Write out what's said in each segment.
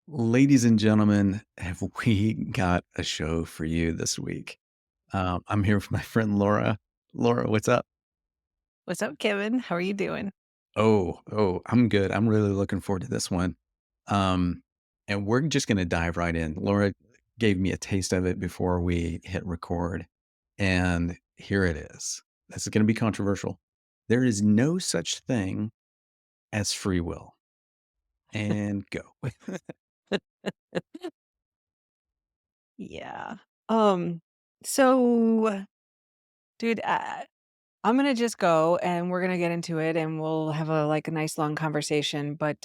Ladies and gentlemen, have we got a show for you this week? I'm here with my friend Laura. Laura, what's up? What's up, Kevin? How are you doing? I'm good. I'm really looking forward to this one. Um, and we're just going to dive right in. Laura gave me a taste of it before we hit record. And here it is. This is going to be controversial. There is no such thing as free will. And go. Yeah. Um, so, dude, I'm gonna just go and we're gonna get into it and we'll have a nice long conversation. But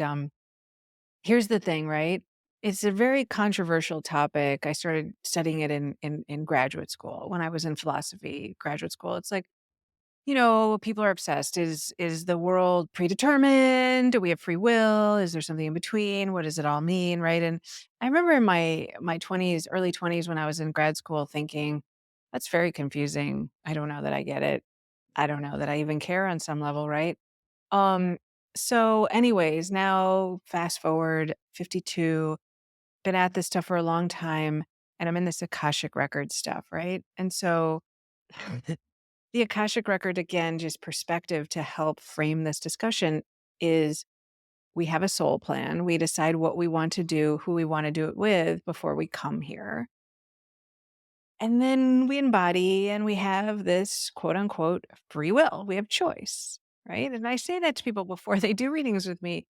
here's the thing, right? It's a very controversial topic. I started studying it in graduate school when I was in philosophy graduate school. It's like, people are obsessed. Is the world predetermined? Do we have free will? Is there something in between? What does it all mean, right? And I remember in my 20s, early 20s when I was in grad school thinking, that's very confusing. I don't know that I get it. I don't know that I even care on some level, right? Um so anyways, now fast forward 52, been at this stuff for a long time and I'm in this Akashic Records stuff, right? And so the Akashic Record, again, just perspective to help frame this discussion is we have a soul plan. We decide what we want to do, who we want to do it with before we come here. And then we embody and we have this quote unquote free will. We have choice, right? And I say that to people before they do readings with me.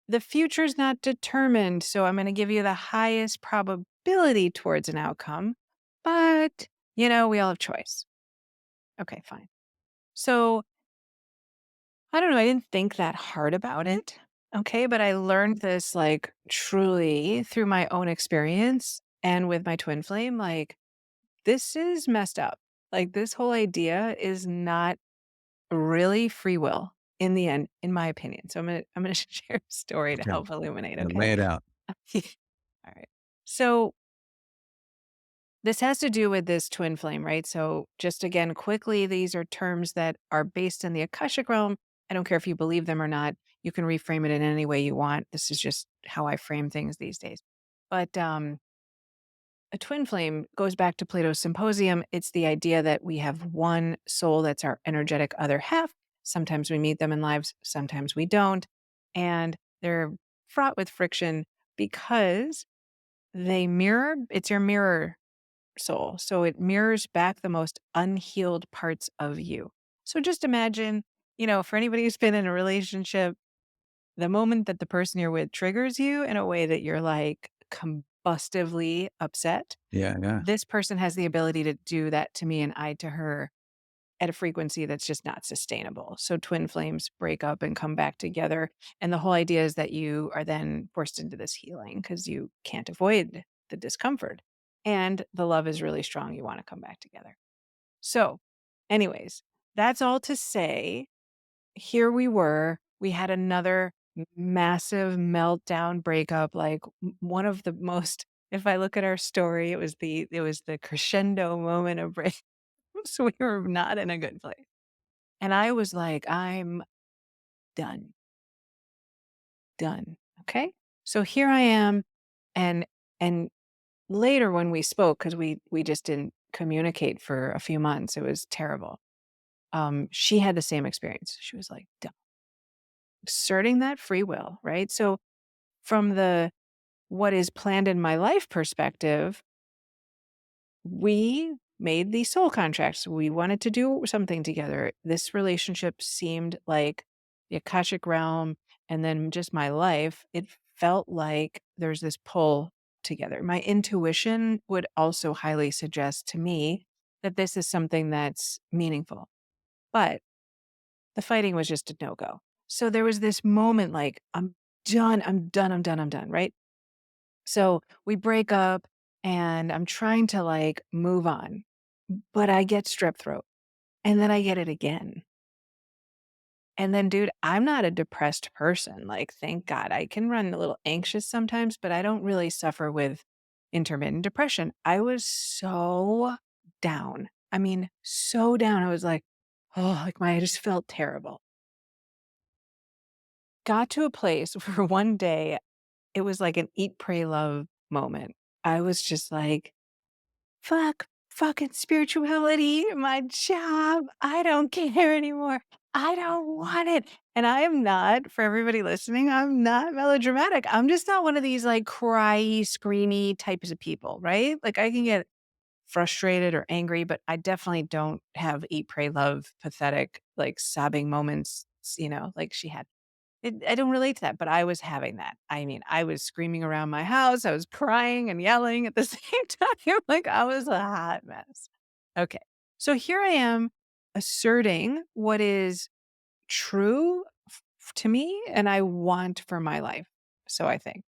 The future is not determined. So I'm going to give you the highest probability towards an outcome. But, we all have choice. Okay, fine. So I don't know, I didn't think that hard about it, okay, but I learned this, truly through my own experience and with my twin flame, this is messed up. Like, this whole idea is not really free will in the end, in my opinion. So I'm gonna share a story to Okay. help illuminate, Now okay? lay it out. Alright. So this has to do with this twin flame, right? So, just again, quickly, these are terms that are based in the Akashic realm. I don't care if you believe them or not. You can reframe it in any way you want. This is just how I frame things these days. But a twin flame goes back to Plato's Symposium. It's the idea that we have one soul that's our energetic other half. Sometimes we meet them in lives, sometimes we don't. And they're fraught with friction because it's your mirror soul. So it mirrors back the most unhealed parts of you. So just imagine, for anybody who's been in a relationship, the moment that the person you're with triggers you in a way that you're like combustively upset, Yeah, yeah. this person has the ability to do that to me and I to her at a frequency that's just not sustainable. So twin flames break up and come back together. And the whole idea is that you are then forced into this healing because you can't avoid the discomfort. And the love is really strong. You want to come back together. So, anyways, that's all to say, here we were. We had another massive meltdown breakup, like one of the most, if I look at our story, it was the crescendo moment of break. So we were not in a good place. And I was like, I'm done, done. Okay. So here I am. And later when we spoke, because we just didn't communicate for a few months, it was terrible. She had the same experience. She was like, "Done." Asserting that free will, right? So from the what is planned in my life perspective, we made these soul contracts. We wanted to do something together. This relationship seemed like the Akashic realm and then just my life. It felt like there's this pull together. My intuition would also highly suggest to me that this is something that's meaningful. But the fighting was just a no go. So there was this moment like, I'm done, I'm done, I'm done, I'm done, right? So we break up and I'm trying to move on, but I get strep throat and then I get it again. And then, dude, I'm not a depressed person. Like, thank God. I can run a little anxious sometimes, but I don't really suffer with intermittent depression. I was so down. I mean, so down. I was like, oh, I just felt terrible. Got to a place where one day it was like an eat, pray, love moment. I was just like, fuck fucking spirituality, my job. I don't care anymore. I don't want it. And I am not, for everybody listening, I'm not melodramatic. I'm just not one of these like cryy, screamy types of people, right? Like I can get frustrated or angry, but I definitely don't have eat, pray, love, pathetic, like sobbing moments, like she had. I don't relate to that, but I was having that. I mean, I was screaming around my house. I was crying and yelling at the same time. Like I was a hot mess. Okay. So here I am asserting what is true to me and I want for my life. So I think.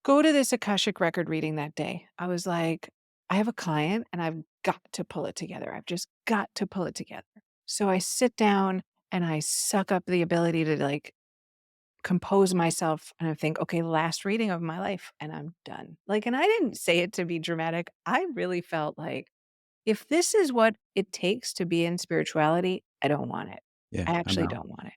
Go to this Akashic record reading that day. I was like, I have a client and I've got to pull it together. I've just got to pull it together. So I sit down and I suck up the ability to like compose myself and I think, okay, last reading of my life and I'm done. Like, and I didn't say it to be dramatic. I really felt like if this is what it takes to be in spirituality, I don't want it. Yeah, I I'm actually out. don't want it.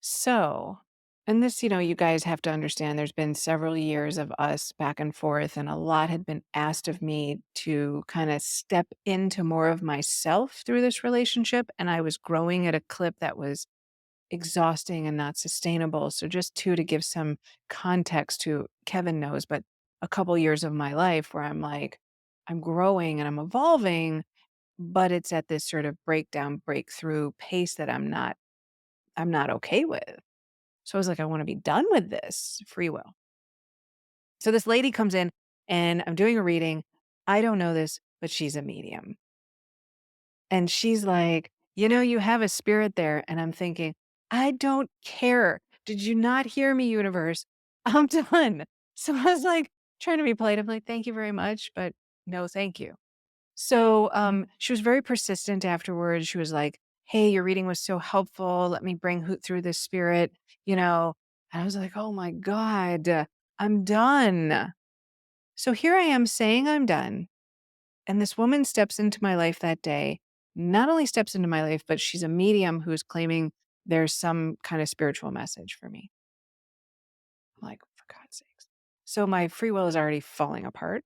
So, and this, you guys have to understand there's been several years of us back and forth, and a lot had been asked of me to kind of step into more of myself through this relationship. And I was growing at a clip that was exhausting and not sustainable. So just to give some context to Kevin knows, but a couple years of my life where I'm like, I'm growing and I'm evolving, but it's at this sort of breakdown, breakthrough pace that I'm not okay with. So I was like, I want to be done with this free will. So this lady comes in and I'm doing a reading. I don't know this, but she's a medium. And she's like, you have a spirit there. And I'm thinking, I don't care. Did you not hear me, universe? I'm done. So I was like, trying to be polite. I'm like, thank you very much, but no, thank you. So she was very persistent afterwards. She was like, hey, your reading was so helpful. Let me bring Hoot through this spirit, you know. And I was like, oh my God, I'm done. So here I am saying I'm done. And this woman steps into my life that day, not only steps into my life, but she's a medium who's claiming there's some kind of spiritual message for me. I'm like, for God's sakes. So my free will is already falling apart.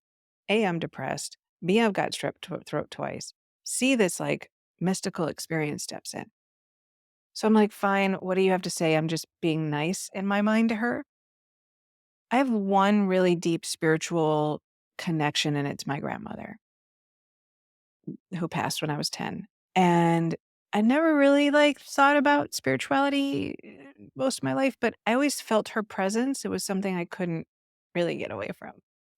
A, I'm depressed. B, I've got strep throat twice. C, this like mystical experience steps in. So I'm like, fine, what do you have to say? I'm just being nice in my mind to her. I have one really deep spiritual connection, and it's my grandmother, who passed when I was 10. And I never really like thought about spirituality most of my life, but I always felt her presence. It was something I couldn't really get away from.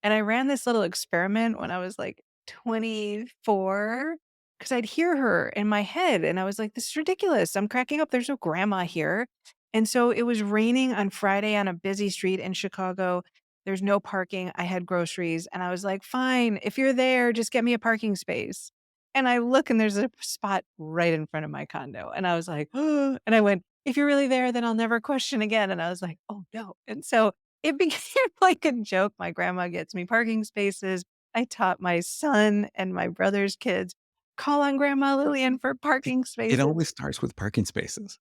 And I ran this little experiment when I was like 24 because I'd hear her in my head and I was like, this is ridiculous. I'm cracking up. There's no grandma here. And so it was raining on Friday on a busy street in Chicago. There's no parking. I had groceries and I was like, fine, if you're there, just get me a parking space. And I look and there's a spot right in front of my condo. And I was like, oh, and I went, if you're really there, then I'll never question again. And I was like, oh no. And so it became like a joke. My grandma gets me parking spaces. I taught my son and my brother's kids, call on Grandma Lillian for parking It spaces. always starts with parking spaces.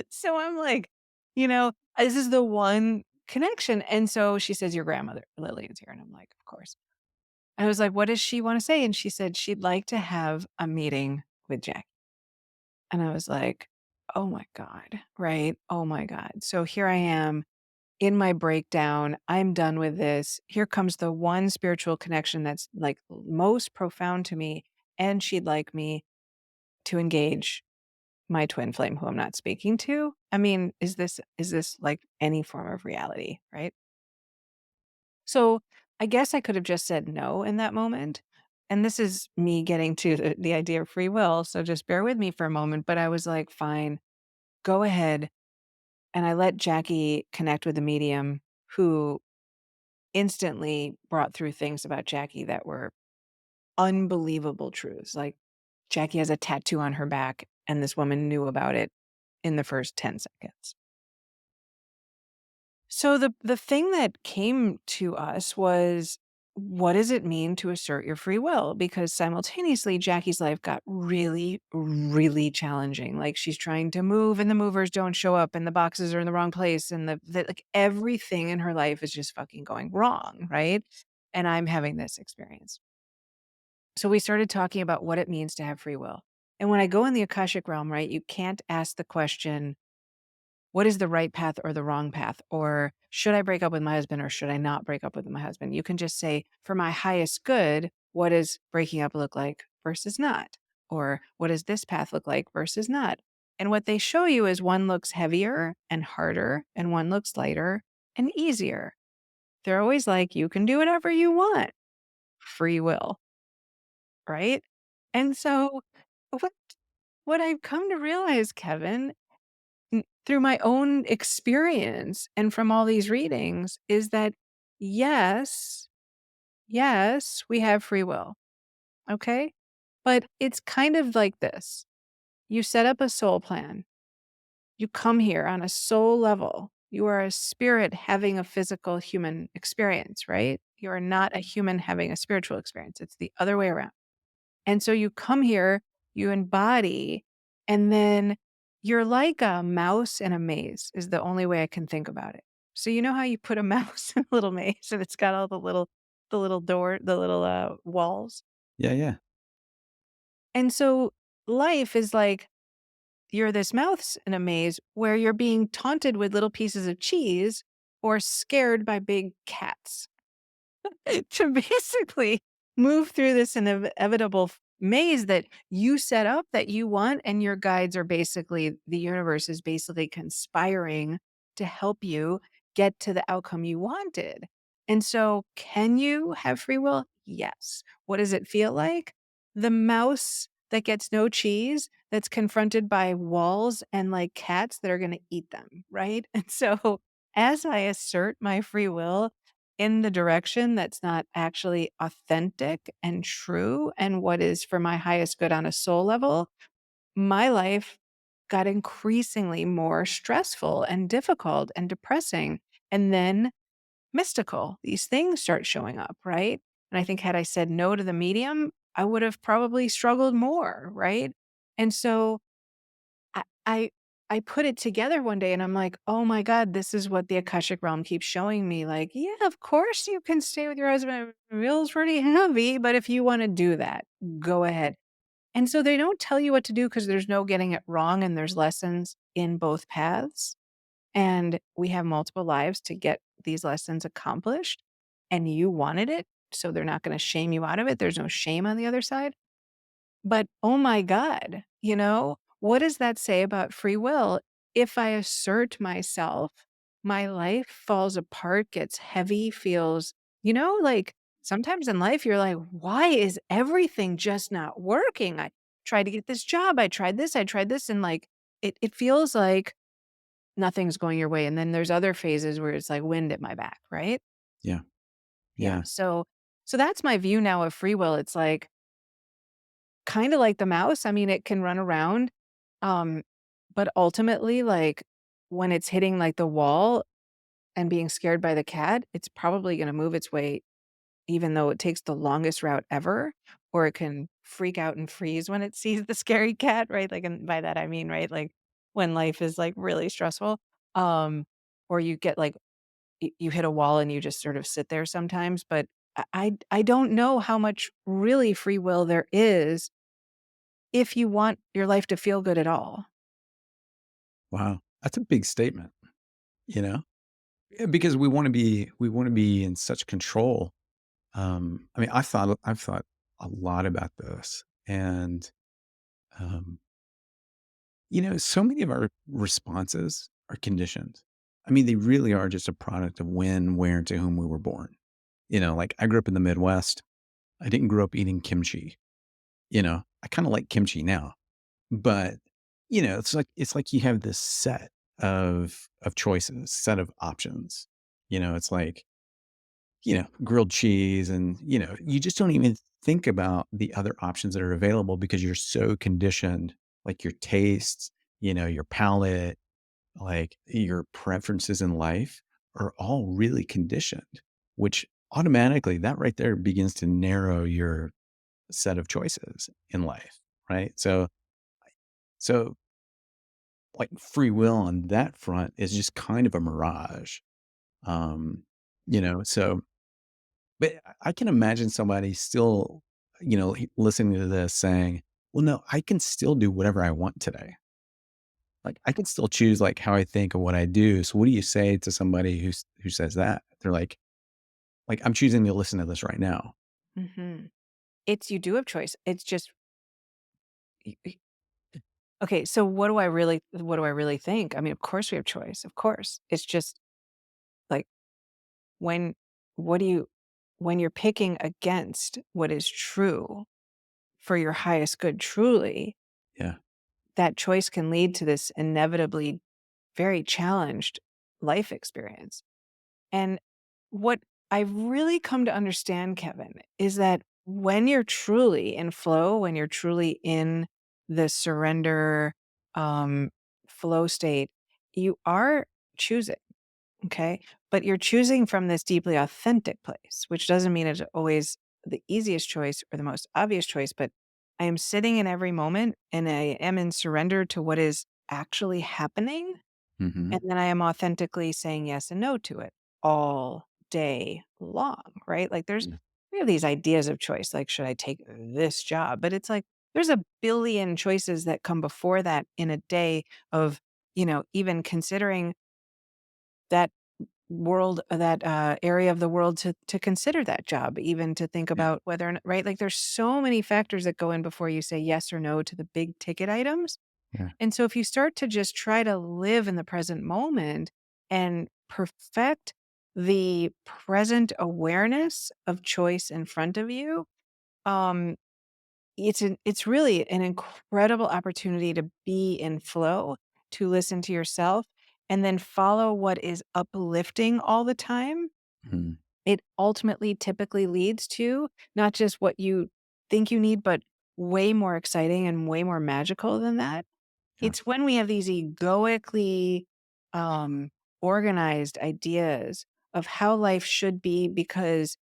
So I'm like, this is the one connection. And so she says, your grandmother Lillian's here. And I'm like, of course. I was like, "What does she wanna say?" And she said she'd like to have a meeting with Jack. And I was like, "Oh my god," right? Oh my god. So here I am in my breakdown. I'm done with this. Here comes the one spiritual connection that's, like, most profound to me, and she'd like me to engage my twin flame who I'm not speaking to. I mean, is this like any form of reality, right? So I guess I could have just said no in that moment. And this is me getting to the idea of free will. So just bear with me for a moment. But I was like, fine, go ahead. And I let Jackie connect with the medium who instantly brought through things about Jackie that were unbelievable truths. Like Jackie has a tattoo on her back, and this woman knew about it in the first 10 seconds. So the thing that came to us was what does it mean to assert your free will? Because simultaneously, Jackie's life got really, really challenging. Like she's trying to move and the movers don't show up and the boxes are in the wrong place and like everything in her life is just fucking going wrong, right? And I'm having this experience. So we started talking about what it means to have free will. And when I go in the Akashic realm, right, you can't ask the question, what is the right path or the wrong path? Or should I break up with my husband or should I not break up with my husband? You can just say, for my highest good, what does breaking up look like versus not? Or what does this path look like versus not? And what they show you is one looks heavier and harder, and one looks lighter and easier. They're always like, you can do whatever you want, free will, right? And so, what, what I've come to realize, Kevin, through my own experience and from all these readings is that yes, yes, we have free will. Okay. But it's kind of like this. You set up a soul plan. You come here on a soul level. You are a spirit having a physical human experience, right? You are not a human having a spiritual experience. It's the other way around. And so you come here, you embody, and then you're like a mouse in a maze is the only way I can think about it. So you know how you put a mouse in a little maze and it's got all the little walls. Yeah, yeah. And so life is like you're this mouse in a maze where you're being taunted with little pieces of cheese or scared by big cats. To basically move through this inevitable maze that you set up that you want and your guides are basically the universe is basically conspiring to help you get to the outcome you wanted. And so can you have free will? Yes. What does it feel like? The mouse that gets no cheese that's confronted by walls and like cats that are going to eat them, right? And so as I assert my free will in the direction that's not actually authentic and true and what is for my highest good on a soul level, my life got increasingly more stressful and difficult and depressing and then mystical. These things start showing up, right? And I think had I said no to the medium, I would have probably struggled more, right? And so I I I put it together one day and I'm like, "Oh my god, this is what the Akashic realm keeps showing me." Like, "Yeah, of course you can stay with your husband. It feels pretty heavy, but if you wanna do that, go ahead." And so they don't tell you what to do because there's no getting it wrong and there's lessons in both paths. And we have multiple lives to get these lessons accomplished, and you wanted it, so they're not gonna shame you out of it. There's no shame on the other side. But, oh my god, what does that say about free will? If I assert myself, my life falls apart, gets heavy, feels like, sometimes in life, you're like, "Why is everything just not working? I tried to get this job, I tried this," and, like, it feels like nothing's going your way, and then there's other phases where it's like wind at my back, right? Yeah. Yeah, Yeah. so that's my view now of free will. It's like kinda like the mouse, I mean, it can run around, um, but ultimately, like, when it's hitting, like, the wall and being scared by the cat, it's probably gonna move its way even though it takes the longest route ever, or it can freak out and freeze when it sees the scary cat, right? Like, and by that I mean, right, like, when life is, like, really stressful, or you get, like you hit a wall and you just sort of sit there sometimes, but I don't know how much really free will there is if you want your life to feel good at all. Wow. That's a big statement, you know? Because we wanna be in such control. I mean, I've thought a lot about this and, um, so many of our responses are conditioned. I mean, they really are just a product of when, where, and to whom we were born. Like I grew up in the Midwest. I didn't grow up eating kimchi, I kinda like kimchi now, but, it's like you have this set of choices, set of options. It's like, grilled cheese and, you just don't even think about the other options that are available because you're so conditioned, like your tastes, your palate, like your preferences in life are all really conditioned, which automatically that right there begins to narrow your set of choices in life, right? So like free will on that front is just kind of a mirage. Um, so but I can imagine somebody still, listening to this saying, "Well, no, I can still do whatever I want today. Like I can still choose like how I think and what I do." So what do you say to somebody who says that? They're like I'm choosing to listen to this right now. Mhm. It's you do have choice. It's just y y okay, so what do I really think? I mean, of course we have choice, of course. It's just, like, when what do you when you're picking against what is true for your highest good truly, Yeah. that choice can lead to this inevitably very challenged life experience. And what I've really come to understand, Kevin, is that when you're truly in flow, when you're truly in the surrender, um, flow state, you are choosing, okay? But you're choosing from this deeply authentic place, which doesn't mean it's always the easiest choice or the most obvious choice, but I am sitting in every moment and I am in surrender to what is actually happening, Mhm. and then I am authentically saying yes and no to it all day long, right? Like Yeah. we have these ideas of choice, like, should I take this job? But it's like there's a billion choices that come before that in a day of, even considering that area of the world to consider that job, even to think Yeah. about whether or not, right? Like there's so many factors that go in before you say yes or no to the big ticket items. Yeah. And so if you start to just try to live in the present moment and perfect the present awareness of choice in front of you, um, it's really an incredible opportunity to be in flow, to listen to yourself, and then follow what is uplifting all the time. Mhm. It ultimately typically leads to not just what you think you need, but way more exciting and way more magical than that. Yeah. It's when we have these egoically, um, organized ideas of how life should be because,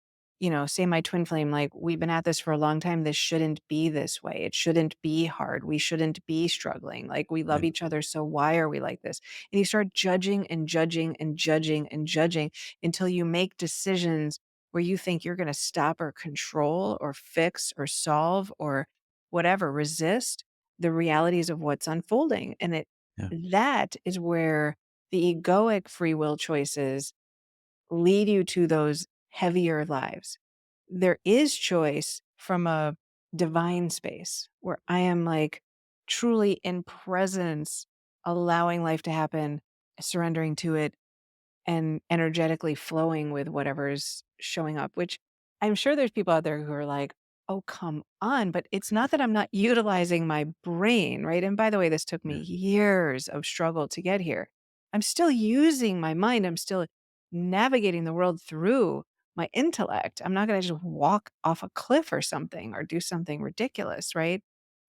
say my twin flame, like, "We've been at this for a long time, this shouldn't be this way, it shouldn't be hard, we shouldn't be struggling, like, we love Right. each other, so why are we like this?" And you start judging and judging and judging and judging until you make decisions where you think you're gonna stop or control or fix or solve or whatever, resist the realities of what's unfolding, and Yeah. that is where the egoic free will choices lead you to those heavier lives. There is choice from a divine space where I am, like, truly in presence, allowing life to happen, surrendering to it, and energetically flowing with whatever's showing up, which I'm sure there's people out there who are like, "Oh, come on." But it's not that I'm not utilizing my brain, right? And by the way, this took me Yeah. years of struggle to get here. I'm still using my mind. I'm still navigating the world through my intellect. I'm not going to just walk off a cliff or something or do something ridiculous, right?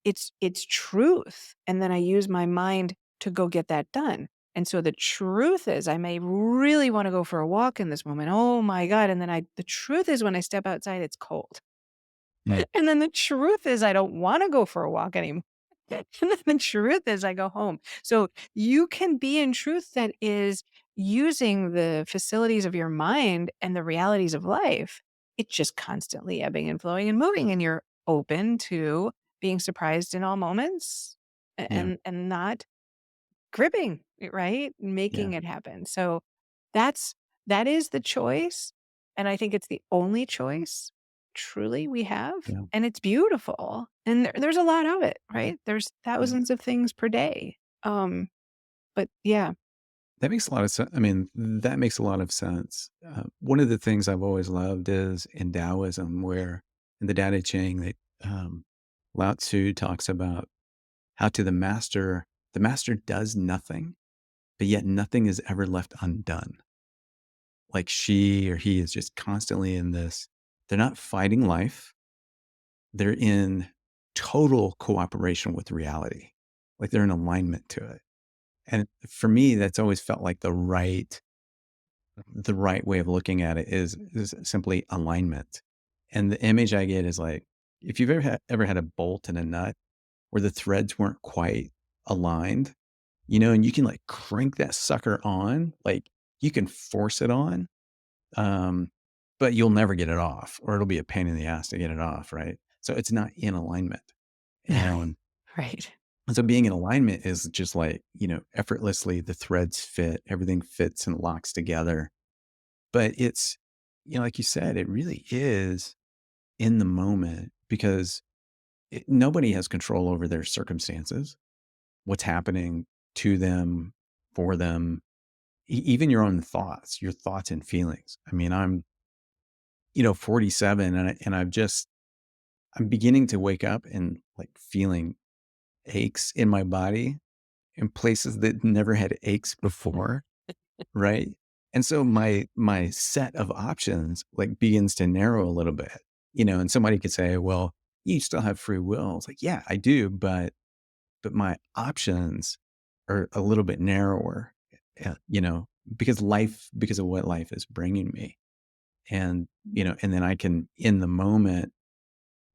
It's truth. And then I use my mind to go get that done. And so the truth is I may really wanna go for a walk in this moment. Oh my god, and then I the truth is when I step outside, it's cold. Mm. And then the truth is I don't wanna go for a walk anymore. And then the truth is I go home. So you can be in truth that is using the facilities of your mind and the realities of life. It's just constantly ebbing and flowing and moving, and you're open to being surprised in all moments Yeah. and not gripping it, right? Yeah. Making it happen. So that's that is the choice, and I think it's the only choice truly we have, Yeah. and it's beautiful, and there's a lot of it, right? There's Yeah. thousands of things per day. But yeah. That makes a lot of sense. I mean, that makes a lot of sense. One of the things I've always loved is in Taoism, where in the Tao Te Ching, Lao Tzu talks about how to the master does nothing, but yet nothing is ever left undone. Like she or he is just constantly in this. They're not fighting life. They're in total cooperation with reality. Like they're in alignment to it. And for me, that's always felt like the right the right way of looking at it is simply alignment. And the image I get is like, if you've ever had a bolt and a nut where the threads weren't quite aligned, and you can like crank that sucker on, like you can force it on, um, but you'll never get it off, or it'll be a pain in the ass to get it off, right? So it's not in alignment. And Right. so being in alignment is just like, effortlessly the threads fit, everything fits and locks together. But it's, like you said, it really is in the moment because nobody has control over their circumstances, what's happening to them, for them, even your thoughts and feelings. I mean, I'm, 47 and I'm beginning to wake up and like feeling aches in my body in places that never had aches before. Right? And so my set of options, like, begins to narrow a little bit, and somebody could say, "Well, you still have free will." It's like, "Yeah, I do, but my options are a little bit narrower, because of what life is bringing me." And then I can, in the moment,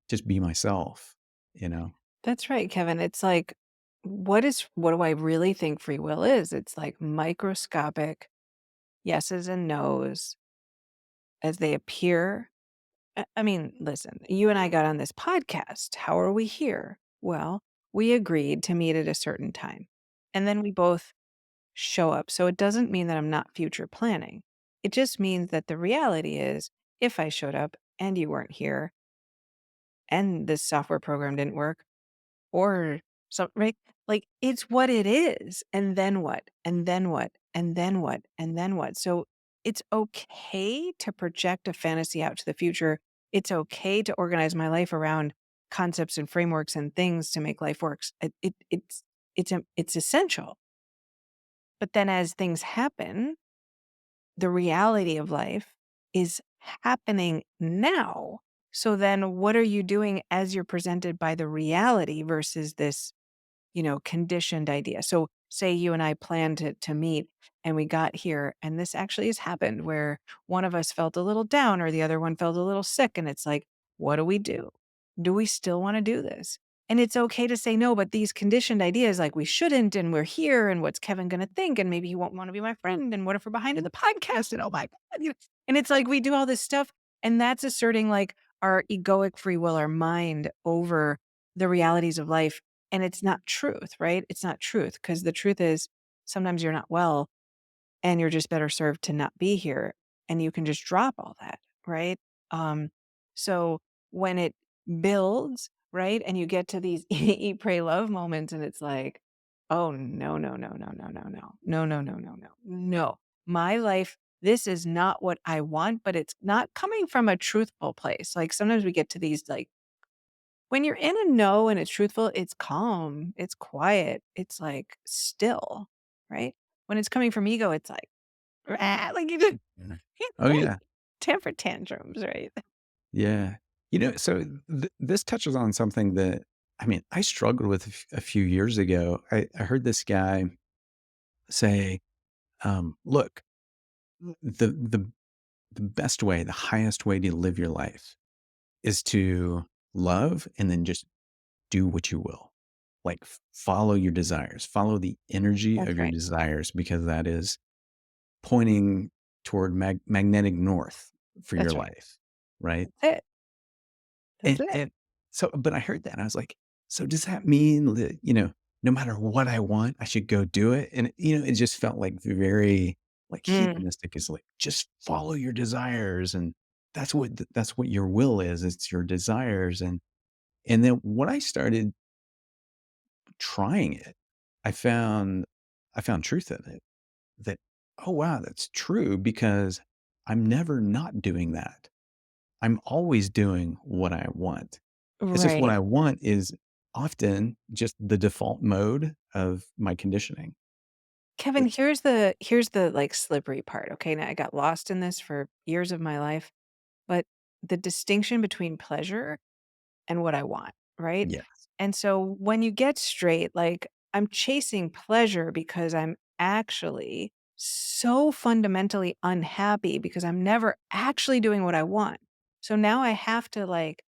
just be myself, you know? That's right, Kevin. It's like, what do I really think free will is? It's like microscopic yeses and nos as they appear. I mean, listen, you and I got on this podcast. How are we here? Well, we agreed to meet at a certain time. And then we both show up. So it doesn't mean that I'm not future planning. It just means that the reality is if I showed up and you weren't here and this software program didn't work, or so, right? Like, it's what it is, and then what? And then what? And then what? And then what? So, it's okay to project a fantasy out to the future. It's okay to organize my life around concepts and frameworks and things to make life works. It's essential. But then as things happen, the reality of life is happening now. So then what are you doing as you're presented by the reality versus this conditioned idea. So say you and I planned to meet and we got here and this actually has happened where one of us felt a little down or the other one felt a little sick and it's like, what do we do? Do we still want to do this? And it's okay to say no, but these conditioned ideas like we shouldn't and we're here and what's Kevin going to think and maybe he won't want to be my friend and what if we're behind in the podcast and oh my god, and it's like we do all this stuff and that's asserting like our egoic free will, our mind over the realities of life and it's not truth, right? It's not truth because the truth is sometimes you're not well and you're just better served to not be here and you can just drop all that, right? Um, so when it builds, right, and you get to these eat, pray, love moments and it's like, oh no, no, no, no, no, no, no, no, no, no, no, no, no. My life, this is not what I want, but it's not coming from a truthful place. Like sometimes we get to these like when you're in a no and it's truthful, it's calm, it's quiet, it's, like, still, right? When it's coming from ego, it's like, "Rah," like, you just Yeah. it's Oh, like yeah. temper tantrums, right? Yeah. So this touches on something that, I mean, I struggled with a few years ago. I heard this guy say, "Look, the the best way, the highest way to live your life is to love and then just do what you will. Like follow your desires, follow the energy That's of your right. desires, because that is pointing toward magnetic north for your That's right. life, right?" That's it. That's And it. and so but I heard that and I was like, "So does that mean that, no matter what I want, I should go do it?" And, it just felt like very, like, Mm, hedonistic, is like, just follow your desires, and that's what your will is, it's your desires, and then when I started trying it, I found I found truth in it, that, "Oh, wow, that's true," because I'm never not doing that. I'm always doing what I want. It's just what right. I want is often just the default mode of my conditioning. Kevin, It's here's the, like, slippery part, okay? Now I got lost in this for years of my life, but the distinction between pleasure and what I want, right? Yes. And so when you get straight, like I'm chasing pleasure because I'm actually so fundamentally unhappy because I'm never actually doing what I want. So now I have to like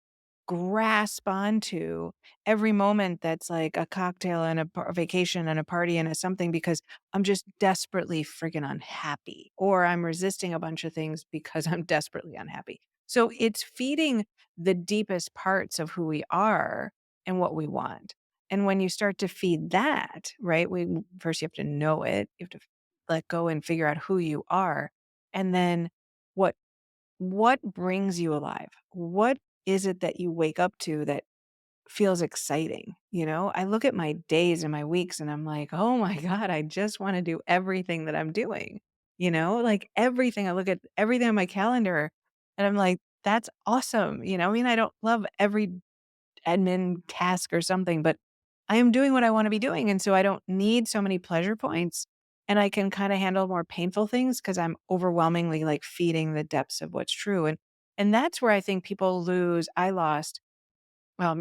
grasp onto every moment that's like a cocktail and a vacation and a party and a something because I'm just desperately freaking unhappy, or I'm resisting a bunch of things because I'm desperately unhappy. So it's feeding the deepest parts of who we are and what we want. And when you start to feed that, right? First you have to know it. You have to let go and figure out who you are. And then what what brings you alive? What is it that you wake up to that feels exciting? You know, I look at my days and my weeks and I'm like, oh my God, I just want to do everything that I'm doing. You know, like everything. I look at everything on my calendar and I'm like, that's awesome. You know, I mean, I don't love every admin task or something, but I am doing what I wanna be doing, and so I don't need so many pleasure points, and I can kinda handle more painful things because 'cause I'm overwhelmingly, like, feeding the depths of what's true, and that's where I think people lose I lost,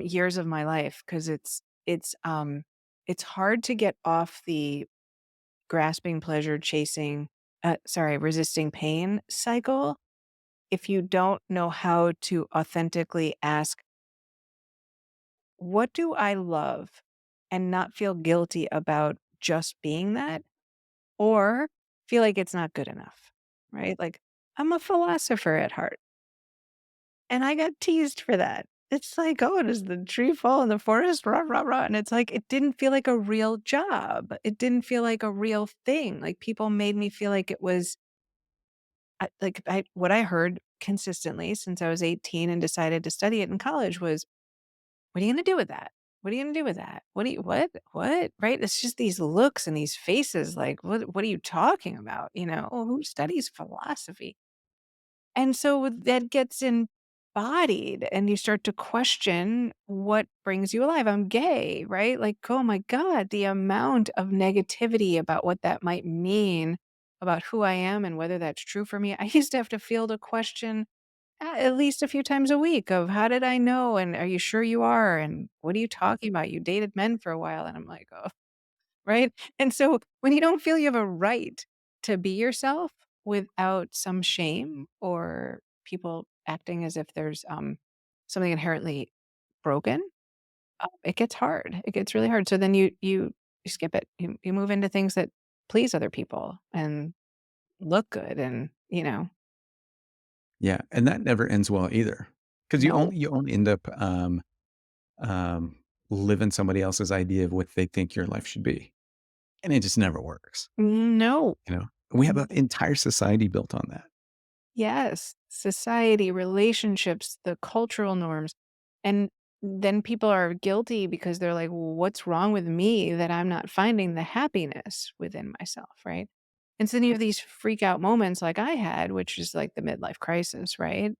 years of my life because it's hard to get off the grasping pleasure, chasing resisting pain cycle if you don't know how to authentically ask, what do I love? And not feel guilty about just being that or feel like it's not good enough, right? Like, I'm a philosopher at heart and I got teased for that. It's like, oh, does the tree fall in the forest? Rah, rah, rah. And it's like, it didn't feel like a real job. It didn't feel like a real thing. Like, people made me feel like it was what I heard consistently since I was 18 and decided to study it in college was, what are you gonna do with that? What are you gonna do with that? What do you what? What? Right? It's just these looks and these faces like, what are you talking about? You know, "Oh, who studies philosophy?" And so that gets embodied and you start to question what brings you alive. I'm gay, right? Like, oh my God, the amount of negativity about what that might mean about who I am and whether that's true for me. I used to have to field a question at least a few times a week of, "How did I know?" and, "Are you sure you are?" and, "What are you talking about? You dated men for a while." And I'm like, "Oh," right? And so when you don't feel you have a right to be yourself without some shame or people acting as if there's, something inherently broken, it gets hard. It gets really hard. So then you skip it. You move into things that please other people and look good and, Yeah, and that never ends well either, because no. you only end up, living somebody else's idea of what they think your life should be, and it just never works, No. you know? We have an entire society built on that. Yes, society, relationships, the cultural norms. And then people are guilty because they're like, "Well, what's wrong with me that I'm not finding the happiness within myself?" Right. And so then you have these freak out moments like I had, which is like the midlife crisis, right?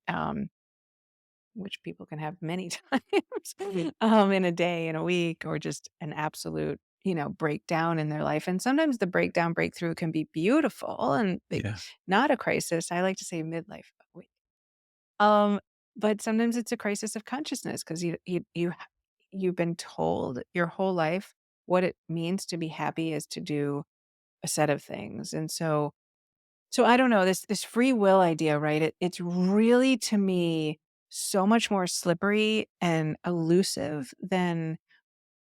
Which people can have many times in a day, in a week, or just an absolute, breakdown in their life. And sometimes the breakdown, breakthrough can be beautiful and Yeah, not a crisis. I like to say midlife. Um, but sometimes it's a crisis of consciousness because you've been told your whole life what it means to be happy is to do a set of things. And so I don't know, this free will idea, right? It's really to me so much more slippery and elusive than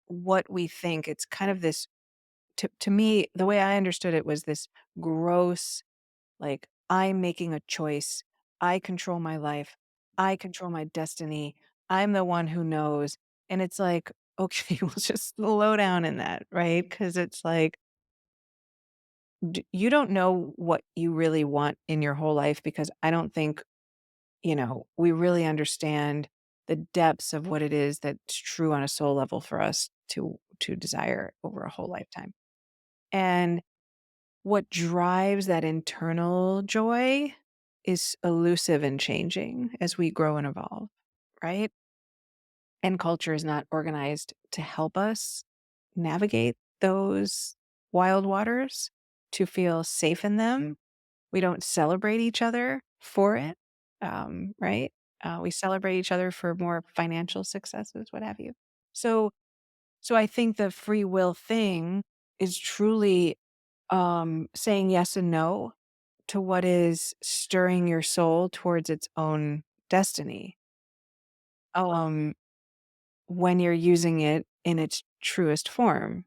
what we think. It's kind of this to me, the way I understood it was this gross, like, I'm making a choice. I control my life. I control my destiny. I'm the one who knows. And it's like, okay, we'll just slow down in that, right? Because it's like, you don't know what you really want in your whole life because I don't think, we really understand the depths of what it is that's true on a soul level for us to desire over a whole lifetime. And what drives that internal joy is elusive and changing as we grow and evolve, right? And culture is not organized to help us navigate those wild waters, to feel safe in them. We don't celebrate each other for it, right? We celebrate each other for more financial successes, what have you. So, so I think the free will thing is truly saying yes and no to what is stirring your soul towards its own destiny. Um, when you're using it in its truest form,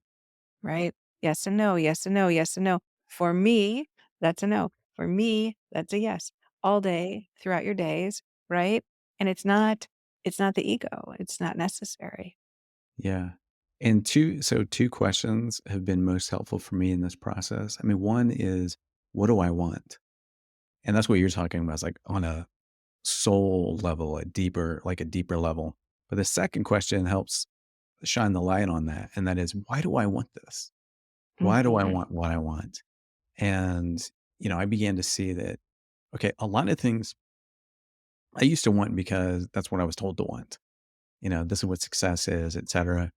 right? Yes and no, yes and no, yes and no. For me, that's a no. For me, that's a yes. All day throughout your days, right? And it's not the ego. It's not necessary. Yeah. And 2 questions have been most helpful for me in this process. I mean, one is, what do I want? And that's what you're talking about. It's like on a soul level, a deeper level. But the second question helps shine the light on that. And that is, why do I want this? Why do I Mhm. want what I want? And, I began to see that, okay, a lot of things I used to want because that's what I was told to want. This is what success is, et cetera.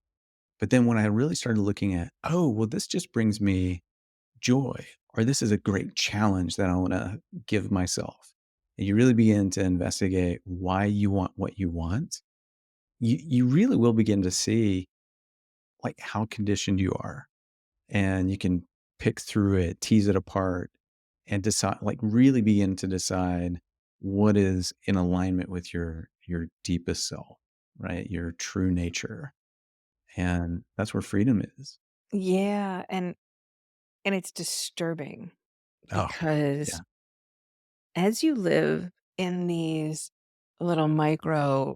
But then when I really started looking at, oh, well, this just brings me joy, or this is a great challenge that I want to give myself. And you really begin to investigate why you want what you want. You really will begin to see like how conditioned you are, and you can pick through it, tease it apart, and decide, like really begin to decide what is in alignment with your deepest self, right? Your true nature. And that's where freedom is. Yeah, and it's disturbing Oh, because yeah. as you live in these little micro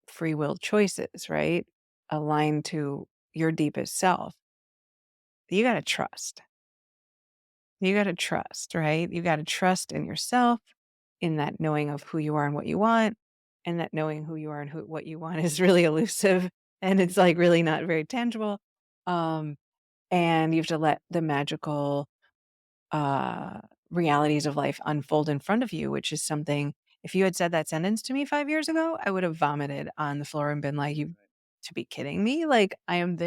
free will choices, right? Aligned to your deepest self, you got to trust. You got to trust, right? You got to trust in yourself, in that knowing of who you are and what you want, and that knowing who you are and what you want is really elusive and it's like really not very tangible. Um, and you have to let the magical uh, realities of life unfold in front of you, which is something if you had said that sentence to me 5 years ago, I would have vomited on the floor and been like, "You to be kidding me? Like, I am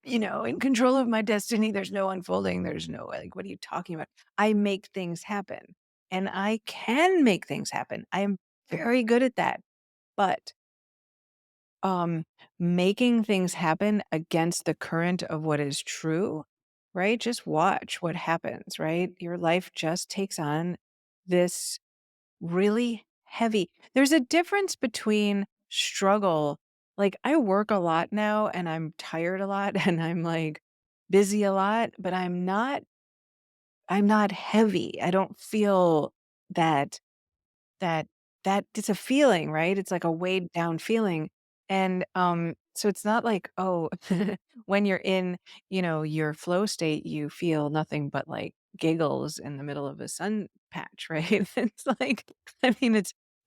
in control of my destiny. There's no unfolding. There's no like, what are you talking about? I make things happen, and I can make things happen. I am very good at that. But um, making things happen against the current of what is true, right? Just watch what happens, right? Your life just takes on this really heavy there's a difference between struggle like, I work a lot now, and I'm tired a lot, and I'm, like, busy a lot, but I'm not heavy. I don't feel that that that it's a feeling, right? It's like a weighed down feeling, and, so it's not like, oh, when you're in, your flow state, you feel nothing but, like, giggles in the middle of a sun patch, right? It's like I mean,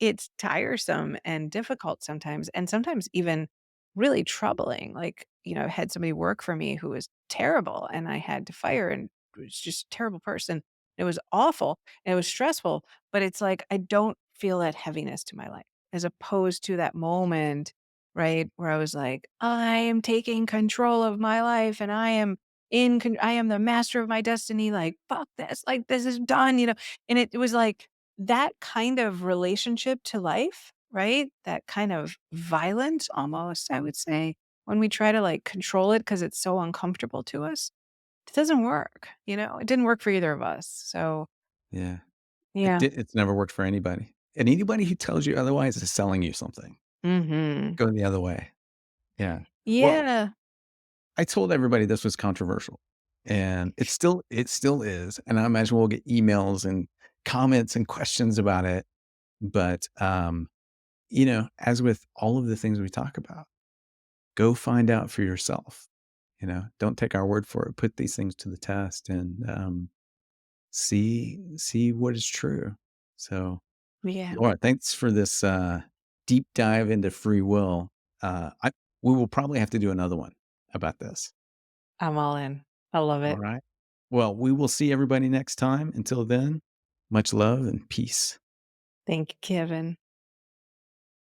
it's tiresome and difficult sometimes, and sometimes even really troubling, like, I had somebody work for me who was terrible, and I had to fire and was just a terrible person. It was awful, and it was stressful, but it's like, I don't feel that heaviness to my life as opposed to that moment, right, where I was like, "I am taking control of my life, and I am the master of my destiny, like, fuck this, like, this is done," And it was like that kind of relationship to life, right? That kind of violence almost, I would say, when we try to, like, control it because it's so uncomfortable to us, it doesn't work, It didn't work for either of us, so Yeah. yeah. It's never worked for anybody. And anybody who tells you otherwise is selling you something. Mhm. Go the other way. Yeah. Well, Yeah. I told everybody this was controversial, and it still is, and I imagine we'll get emails and comments and questions about it, but, as with all of the things we talk about, go find out for yourself, Don't take our word for it. Put these things to the test and, see what is true. So, Yeah. Laura, thanks for this, deep dive into free will. I We will probably have to do another one about this. I'm all in. I love All it. right. Well, we will see everybody next time. Until then, much love and peace. Thank you, Kevin.